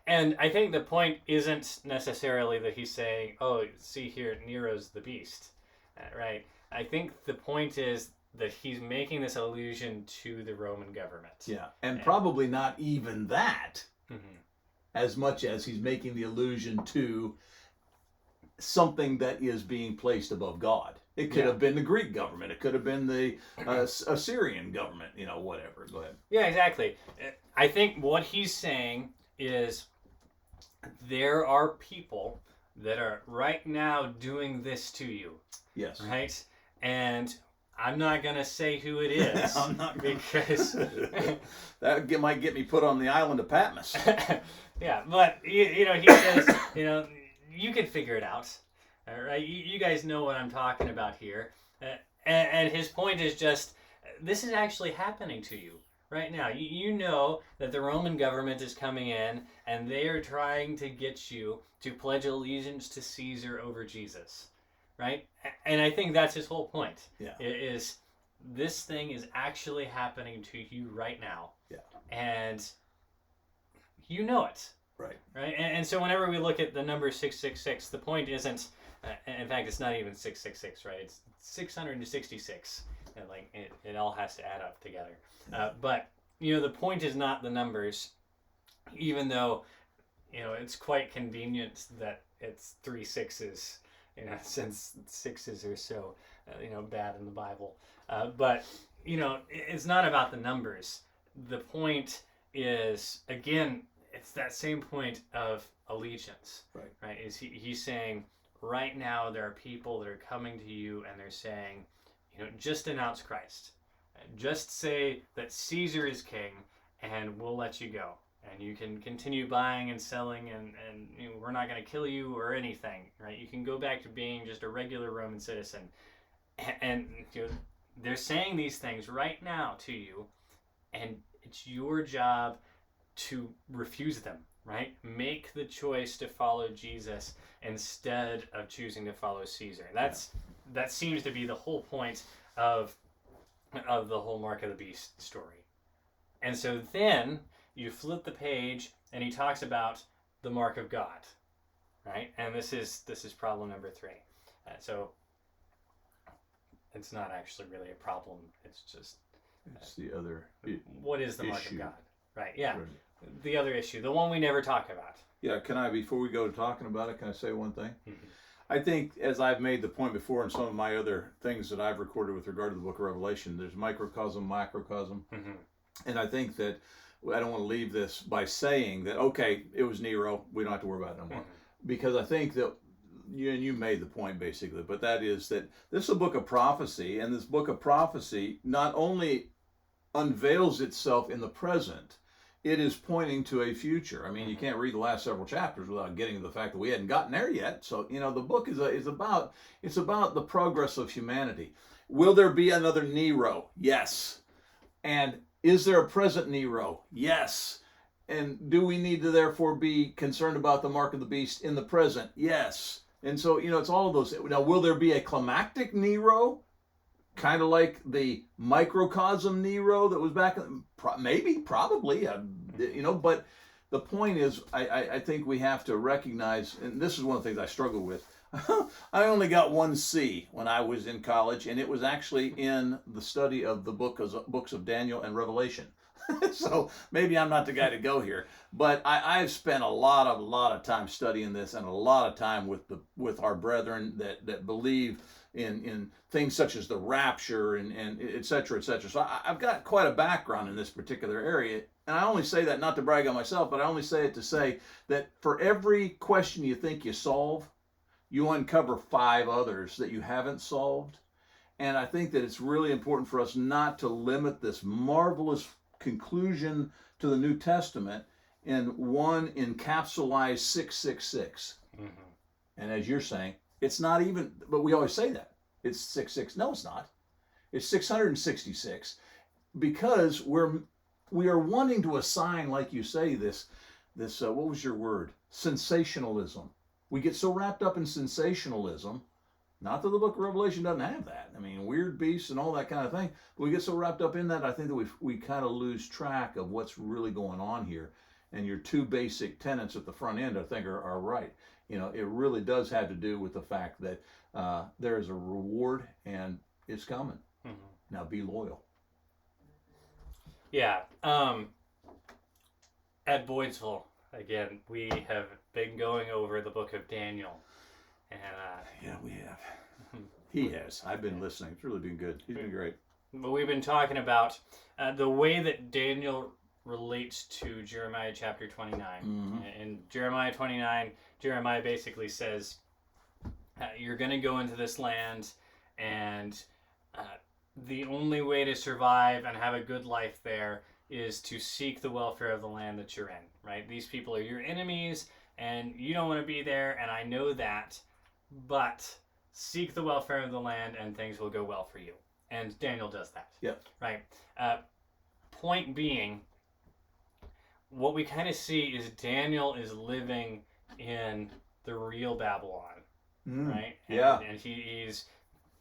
And I think the point isn't necessarily that he's saying, oh, see here, Nero's the beast, right? I think the point is that he's making this allusion to the Roman government. Yeah, and probably not even that, as much as he's making the allusion to something that is being placed above God. It could have been the Greek government. It could have been the Assyrian government, whatever. Go ahead. Yeah, exactly. I think what he's saying is there are people that are right now doing this to you. Yes. Right? And I'm not going to say who it is. I'm not gonna... Because... that might get me put on the island of Patmos. Yeah, but, he says, you can figure it out. All right? You guys know what I'm talking about here. And his point is just, this is actually happening to you right now. You know that the Roman government is coming in, and they are trying to get you to pledge allegiance to Caesar over Jesus. Right? And I think that's his whole point. Yeah. Is this thing is actually happening to you right now. Yeah. And you know it. Right. Right? And so whenever we look at the number 666, the point isn't, in fact, it's not even 666, right? It's 666. And it all has to add up together. But, the point is not the numbers, even though, it's quite convenient that it's 3 6s. Since 6s are so, bad in the Bible. But, it's not about the numbers. The point is, again, it's that same point of allegiance. Right. Right? Is he's saying, right now there are people that are coming to you and they're saying, just announce Christ. Just say that Caesar is king and we'll let you go. And you can continue buying and selling, and we're not going to kill you or anything, right? You can go back to being just a regular Roman citizen. And they're saying these things right now to you, and it's your job to refuse them, right? Make the choice to follow Jesus instead of choosing to follow Caesar. That seems to be the whole point of the whole Mark of the Beast story. And so then you flip the page, and he talks about the mark of God, right? And this is problem number 3. So it's not actually really a problem. It's just the other. What is the issue. mark of God? Right? Yeah. Right. The other issue, the one we never talk about. Yeah. Can I, before we go to talking about it, can I say one thing? Mm-hmm. I think, as I've made the point before in some of my other things that I've recorded with regard to the Book of Revelation, there's microcosm, macrocosm, and I think that. I don't want to leave this by saying that, okay, it was Nero, we don't have to worry about it no more. Because I think that, you made the point basically, but that is that this is a book of prophecy, and this book of prophecy not only unveils itself in the present, it is pointing to a future. I mean, you can't read the last several chapters without getting to the fact that we hadn't gotten there yet. So, the book is about the progress of humanity. Will there be another Nero? Yes. And is there a present Nero? Yes. And do we need to therefore be concerned about the mark of the beast in the present? Yes. And so, it's all of those. Now, will there be a climactic Nero? Kind of like the microcosm Nero that was back, maybe, probably, but the point is, I think we have to recognize, and this is one of the things I struggle with. I only got 1 C when I was in college, and it was actually in the study of the books of Daniel and Revelation. So maybe I'm not the guy to go here, but I've spent a lot of time studying this, and a lot of time with our brethren that believe in things such as the rapture and et cetera, et cetera. So I've got quite a background in this particular area, and I only say that not to brag on myself, but I only say it to say that for every question you think you solve, you uncover 5 others that you haven't solved. And I think that it's really important for us not to limit this marvelous conclusion to the New Testament in one encapsulized 666. Mm-hmm. And as you're saying, it's not even, but we always say that. It's 66. No, it's not. It's 666, because we are wanting to assign, like you say, this what was your word? Sensationalism. We get so wrapped up in sensationalism. Not that the book of Revelation doesn't have that. I mean, weird beasts and all that kind of thing. But we get so wrapped up in that, I think that we kind of lose track of what's really going on here. And your 2 basic tenets at the front end, I think, are right. It really does have to do with the fact that there is a reward, and it's coming. Mm-hmm. Now be loyal. Yeah. At Boydsville, again, we have been going over the book of Daniel. And, yeah, we have. He has. I've been listening. It's really been good. He's been great. But we've been talking about the way that Daniel relates to Jeremiah chapter 29. Mm-hmm. In Jeremiah 29, Jeremiah basically says, you're going to go into this land, and the only way to survive and have a good life there is to seek the welfare of the land that you're in, right? These people are your enemies, and you don't want to be there, and I know that. But seek the welfare of the land, and things will go well for you. And Daniel does that. Yeah. Right. Point being, what we kind of see is Daniel is living in the real Babylon. Right? Yeah. And he's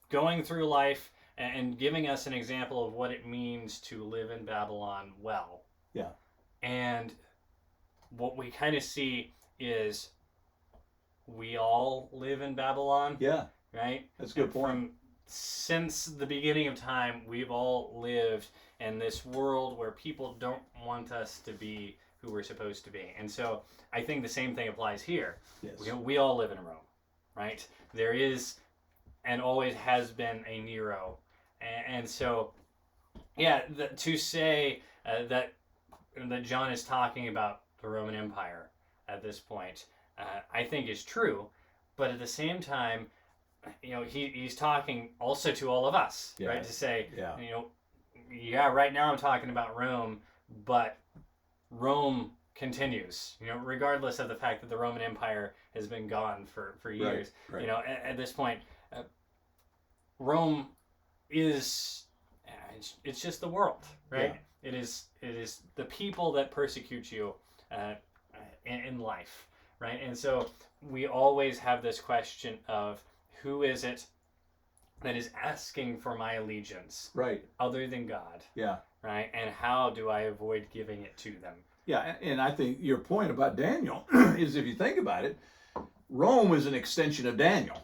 going through life and giving us an example of what it means to live in Babylon well. Yeah. And what we kind of see is we all live in Babylon. Yeah. Right? That's a good point. Since the beginning of time, we've all lived in this world where people don't want us to be who we're supposed to be. And so I think the same thing applies here. Yes. We all live in Rome, right? There is and always has been a Nero. And so, yeah, to say that John is talking about the Roman Empire at this point, I think is true, but at the same time, he's talking also to all of us, yes. Right? To say, right now I'm talking about Rome, but Rome continues, regardless of the fact that the Roman Empire has been gone for years. Right. At this point, Rome is, it's just the world, right? Yeah. It is the people that persecute you in life. Right, and so we always have this question of who is it that is asking for my allegiance, right, other than God, yeah, right, and how do I avoid giving it to them? Yeah, and I think your point about Daniel is, if you think about it, Rome is an extension of Daniel.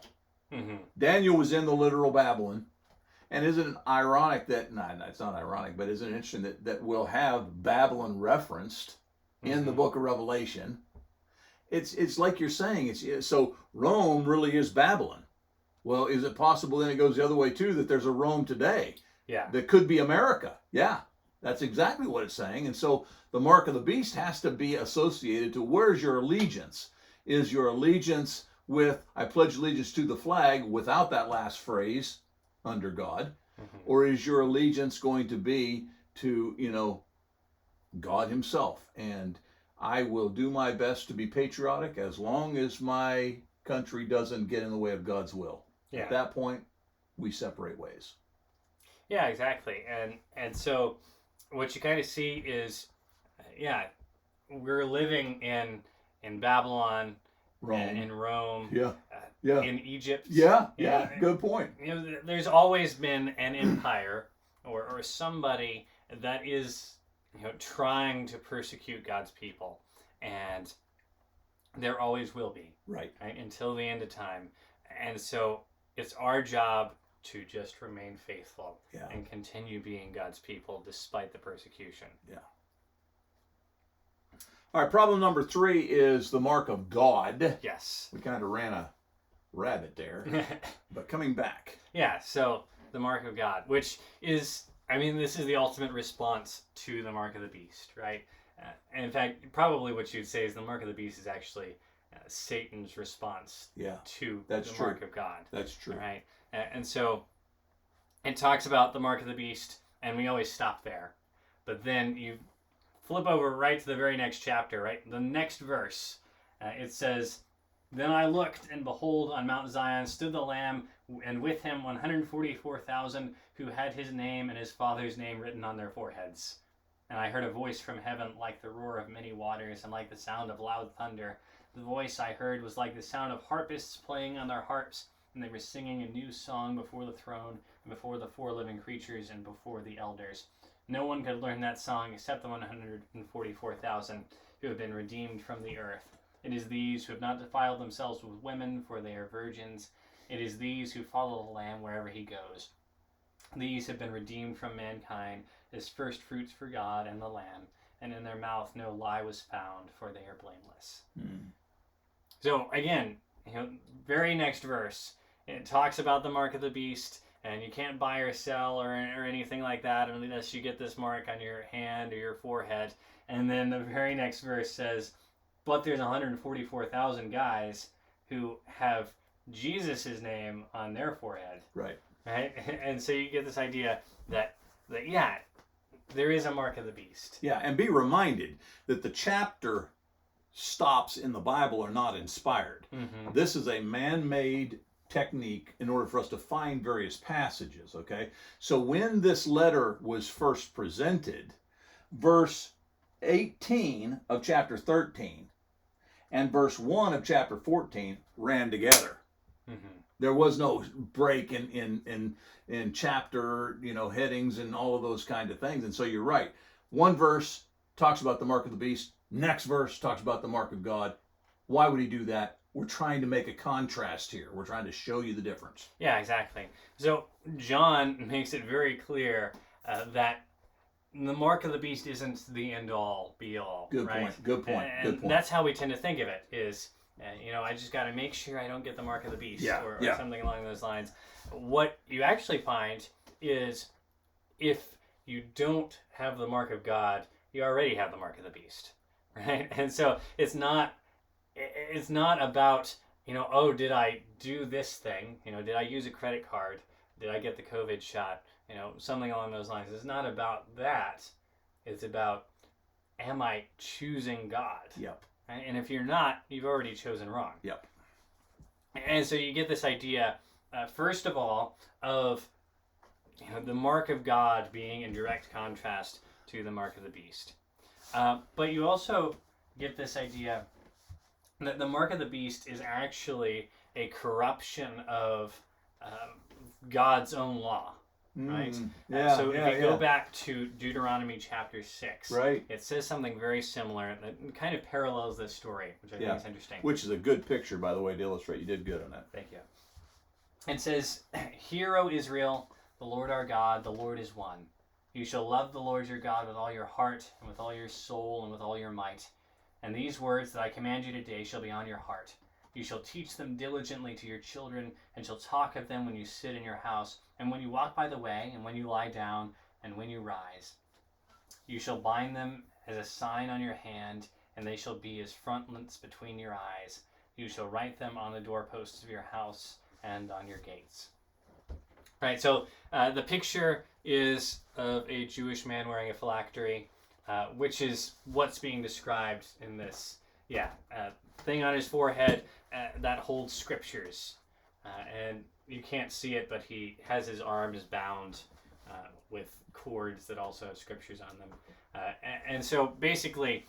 Mm-hmm. Daniel was in the literal Babylon, and isn't it ironic that it's not ironic, but isn't it interesting that we'll have Babylon referenced in the book of Revelation? It's like you're saying. So Rome really is Babylon. Well, is it possible then it goes the other way too, that there's a Rome today? Yeah. That could be America. Yeah, that's exactly what it's saying. And so the mark of the beast has to be associated to where's your allegiance? Is your allegiance with I pledge allegiance to the flag without that last phrase under God? Mm-hmm. Or is your allegiance going to be to, God himself? And I will do my best to be patriotic as long as my country doesn't get in the way of God's will. Yeah. At that point, we separate ways. Yeah, exactly. And so what you kind of see is, we're living in Babylon, Rome. In Rome, in Egypt. Yeah, good point. There's always been an empire or somebody that is trying to persecute God's people. and there always will be. Right. Until the end of time. And so it's our job to just remain faithful and continue being God's people despite the persecution. Yeah. All right, problem number 3 is the mark of God. Yes. We kind of ran a rabbit there, but coming back. Yeah, so the mark of God, which is, this is the ultimate response to the mark of the beast, right? And in fact, probably what you'd say is the mark of the beast is actually Satan's response to the mark of God. That's true. Right? And so it talks about the mark of the beast, and we always stop there. But then you flip over right to the very next chapter, right? The next verse, it says, "Then I looked, and behold, on Mount Zion stood the Lamb, and with him 144,000 who had his name and his father's name written on their foreheads. And I heard a voice from heaven like the roar of many waters and like the sound of loud thunder. The voice I heard was like the sound of harpists playing on their harps, and they were singing a new song before the throne, and before the 4 living creatures, and before the elders. No one could learn that song except the 144,000 who have been redeemed from the earth. It is these who have not defiled themselves with women, for they are virgins. It is these who follow the Lamb wherever he goes. These have been redeemed from mankind as first fruits for God and the Lamb, and in their mouth no lie was found, for they are blameless." So again, very next verse, it talks about the mark of the beast, and you can't buy or sell or anything like that unless you get this mark on your hand or your forehead. And then the very next verse says, but there's 144,000 guys who have Jesus' name on their forehead. Right. Right? And so you get this idea that there is a mark of the beast. Yeah, and be reminded that the chapter stops in the Bible are not inspired. Mm-hmm. This is a man-made technique in order for us to find various passages, okay? So when this letter was first presented, verse 18 of chapter 13 and verse 1 of chapter 14 ran together. Mm-hmm. There was no break in chapter, headings and all of those kind of things. And so you're right. One verse talks about the mark of the beast. Next verse talks about the mark of God. Why would he do that? We're trying to make a contrast here. We're trying to show you the difference. Yeah, exactly. So John makes it very clear that the mark of the beast isn't the end-all, be-all. Good right? point. Good point. And Good point. That's how we tend to think of it is, I just got to make sure I don't get the mark of the beast or something along those lines. What you actually find is if you don't have the mark of God, you already have the mark of the beast, right? And so it's not about, did I do this thing? Did I use a credit card? Did I get the COVID shot? Something along those lines. It's not about that. It's about, am I choosing God? Yep. Right? And if you're not, you've already chosen wrong. Yep. And so you get this idea, first of all, of the mark of God being in direct contrast to the mark of the beast. But you also get this idea that the mark of the beast is actually a corruption of God's own law, right? So if you go back to Deuteronomy chapter 6, right, it says something very similar that kind of parallels this story, which I think is interesting. Which is a good picture, by the way, to illustrate. You did good on that. Thank you. It says, "Hear, O Israel, the Lord our God, the Lord is one. You shall love the Lord your God with all your heart, and with all your soul, and with all your might. And these words that I command you today shall be on your heart. You shall teach them diligently to your children, and shall talk of them when you sit in your house, and when you walk by the way, and when you lie down, and when you rise. You shall bind them as a sign on your hand, and they shall be as frontlets between your eyes. You shall write them on the doorposts of your house and on your gates." Right, so the picture is of a Jewish man wearing a phylactery, which is what's being described in this thing on his forehead that holds scriptures. And you can't see it, but he has his arms bound with cords that also have scriptures on them. And so basically,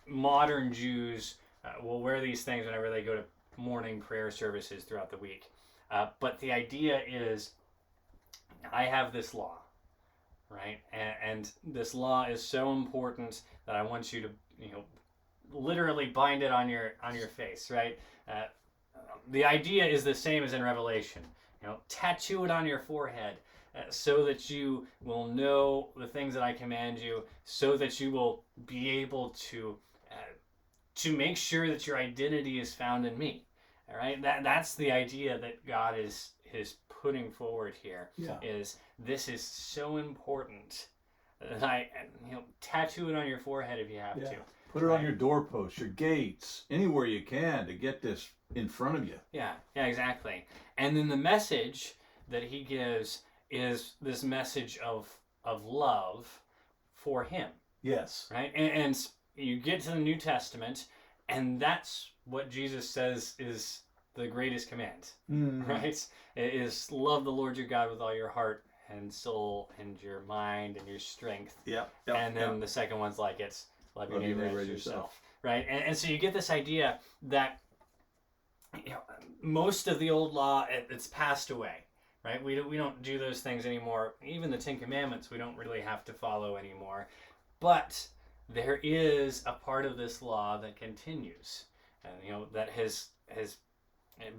modern Jews will wear these things whenever they go to morning prayer services throughout the week. But the idea is, I have this law, right? And this law is so important that I want you to, literally bind it on your face, right? The idea is the same as in Revelation. Tattoo it on your forehead so that you will know the things that I command you, so that you will be able to make sure that your identity is found in me. All right, that's the idea that God is putting forward here. Yeah. Is this is so important that tattoo it on your forehead if you have to. Put it on your doorposts, your gates, anywhere you can to get this in front of you. Yeah, exactly. And then the message that he gives is this message of love for him. Yes. Right? And you get to the New Testament, and that's what Jesus says is the greatest command. Right? It is love the Lord your God with all your heart and soul and your mind and your strength. Yep. And then the second one's like it's love your neighbor as yourself. Right? And so you get this idea that most of the old law, it's passed away. Right? We don't do those things anymore. Even the Ten Commandments we don't really have to follow anymore. But there is a part of this law that continues, and that has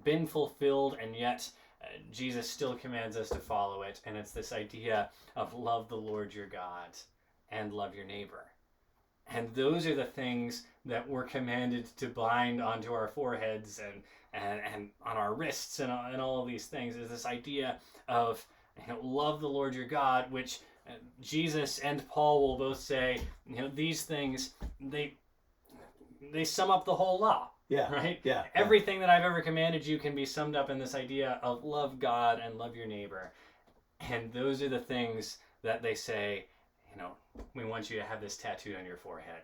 been fulfilled, and yet Jesus still commands us to follow it. And it's this idea of love the Lord your God and love your neighbor. And those are the things that we're commanded to bind onto our foreheads and on our wrists and all of these things, is this idea of love the Lord your God, which Jesus and Paul will both say, these things, they sum up the whole law. Yeah. Right? Yeah. Everything that I've ever commanded you can be summed up in this idea of love God and love your neighbor. And those are the things that they say, we want you to have this tattooed on your forehead.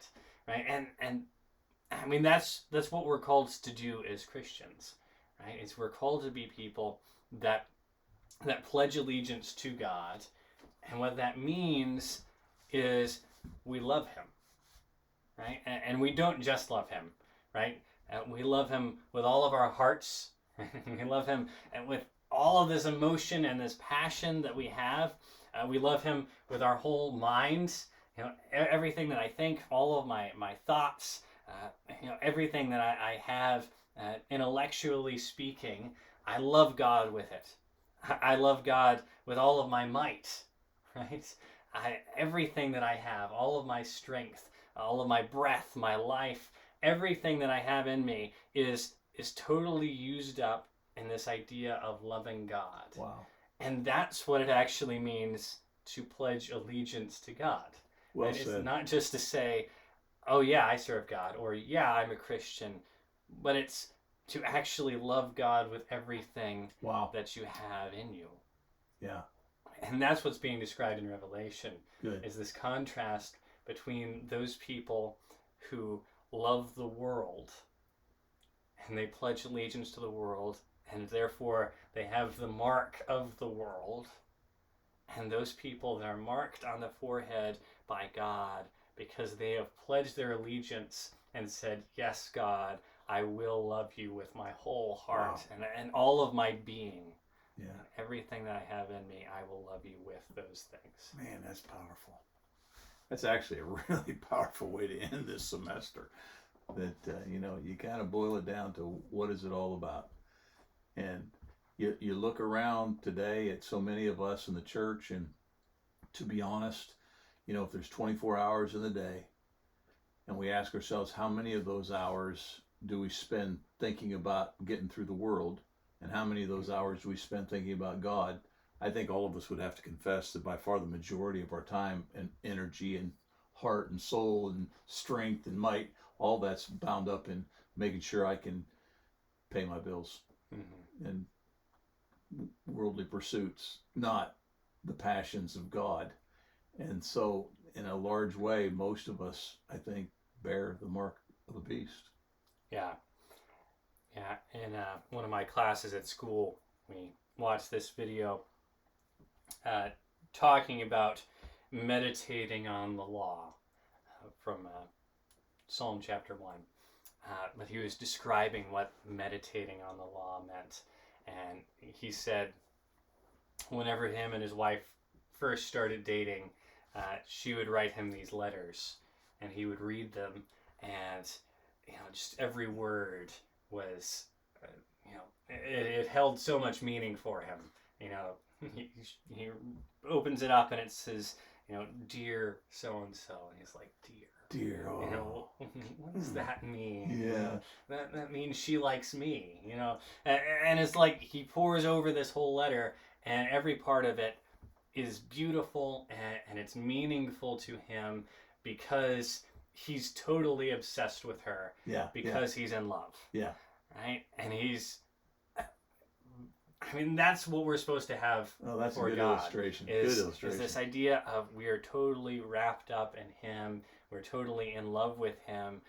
Right? And I mean, that's what we're called to do as Christians. Right? Is we're called to be people that pledge allegiance to God. And what that means is we love him. Right? And we don't just love him. Right? We love him with all of our hearts. We love him and with all of this emotion and this passion that we have. We love him with our whole minds. Everything that I think, all of my thoughts, everything that I have, intellectually speaking, I love God with it. I love God with all of my might, right? Everything that I have, all of my strength, all of my breath, my life, everything that I have in me is totally used up in this idea of loving God. Wow. And that's what it actually means to pledge allegiance to God. Well and said. It's not just to say, oh yeah, I serve God, or yeah, I'm a Christian, but it's to actually love God with everything that you have in you. Yeah. And that's what's being described in Revelation. Good. Is this contrast between those people who love the world and they pledge allegiance to the world, and therefore they have the mark of the world, and those people that are marked on the forehead by God because they have pledged their allegiance and said, yes, God, I will love you with my whole heart and all of my being. Yeah. Everything that I have in me, I will love you with those things. Man, that's powerful. That's actually a really powerful way to end this semester. That, you kind of boil it down to what is it all about. And you look around today at so many of us in the church, and to be honest, if there's 24 hours in the day, and we ask ourselves how many of those hours do we spend thinking about getting through the world, and how many of those hours do we spend thinking about God, I think all of us would have to confess that by far the majority of our time and energy and heart and soul and strength and might, all that's bound up in making sure I can pay my bills and worldly pursuits, not the passions of God. And so in a large way, most of us, I think, bear the mark of the beast. Yeah. In one of my classes at school, we watched this video talking about meditating on the law from Psalm chapter 1. But he was describing what meditating on the law meant. And he said whenever him and his wife first started dating, she would write him these letters, and he would read them, and just every word was, it held so much meaning for him. He opens it up and it says, dear so and so, and he's like, dear. Oh. What does that mean? Yeah. That means she likes me. And it's like he pours over this whole letter, and every part of it is beautiful and it's meaningful to him because he's totally obsessed with her. Yeah. Because he's in love. Yeah. Right? And that's what we're supposed to have that's for a good God. illustration. Is Good illustration. this idea of we are totally wrapped up in him. We're totally in love with him.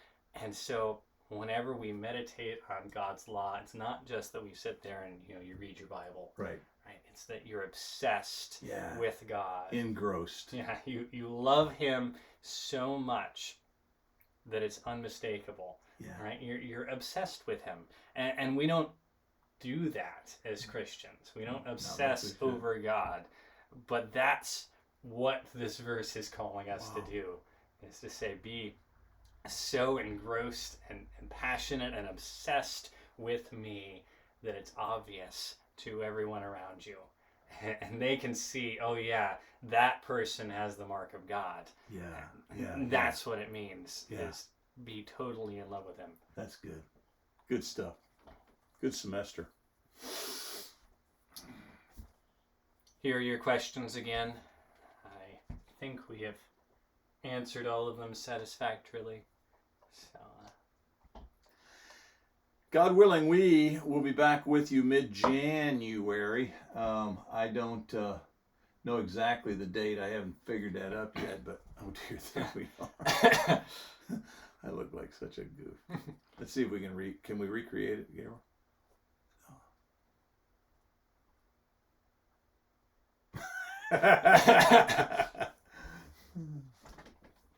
And so whenever we meditate on God's law, it's not just that we sit there and, you read your Bible. Right. It's that you're obsessed with God. Engrossed. Yeah, you love him so much that it's unmistakable. Yeah. Right? You're obsessed with him. And we don't do that as Christians. We don't obsess over God. But that's what this verse is calling us to do. Is to say, be so engrossed and passionate and obsessed with me that it's obvious to everyone around you. And they can see, oh yeah, that person has the mark of God. Yeah. That's what it means, Yeah. is be totally in love with him. That's good. Good stuff. Good semester. Here are your questions again. I think we have answered all of them satisfactorily. So, God willing, we will be back with you mid-January. I don't know exactly the date. I haven't figured that up yet, but oh dear, there we are. I look like such a goof. Let's see if we can we recreate it, Gabriel?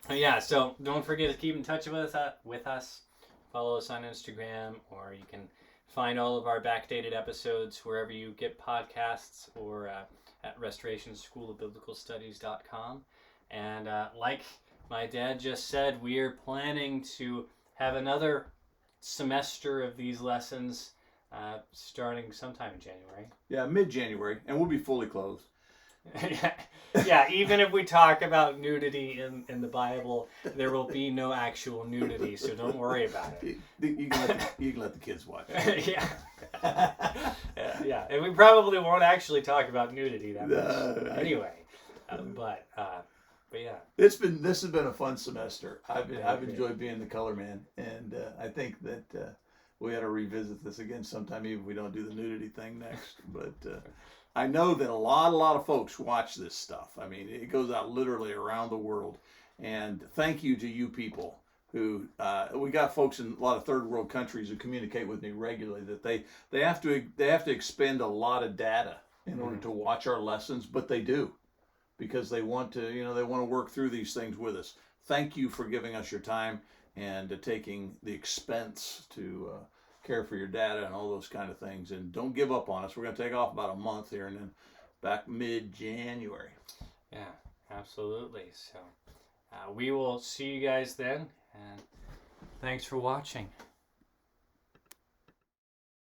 Yeah, so don't forget to keep in touch with us. Follow us on Instagram, or you can find all of our backdated episodes wherever you get podcasts, or at RestorationSchoolOfBiblicalStudies.com. And like my dad just said, we are planning to have another semester of these lessons starting sometime in January. Yeah, mid-January, and we'll be fully clothed. Yeah, even if we talk about nudity in the Bible, there will be no actual nudity, so don't worry about it. You can let the kids watch. Yeah. And we probably won't actually talk about nudity that much anyway. But yeah, this has been a fun semester. I've enjoyed being the color man, and I think that we ought to revisit this again sometime, even if we don't do the nudity thing next. But I know that a lot of folks watch this stuff. I mean, it goes out literally around the world. And thank you to you people who, we got folks in a lot of third world countries who communicate with me regularly that they have to expend a lot of data in order to watch our lessons, but they do, because they want to work through these things with us. Thank you for giving us your time and taking the expense to care for your data and all those kind of things. And don't give up on us. We're going to take off about a month here and then back mid-January. Yeah, absolutely. So we will see you guys then, and thanks for watching.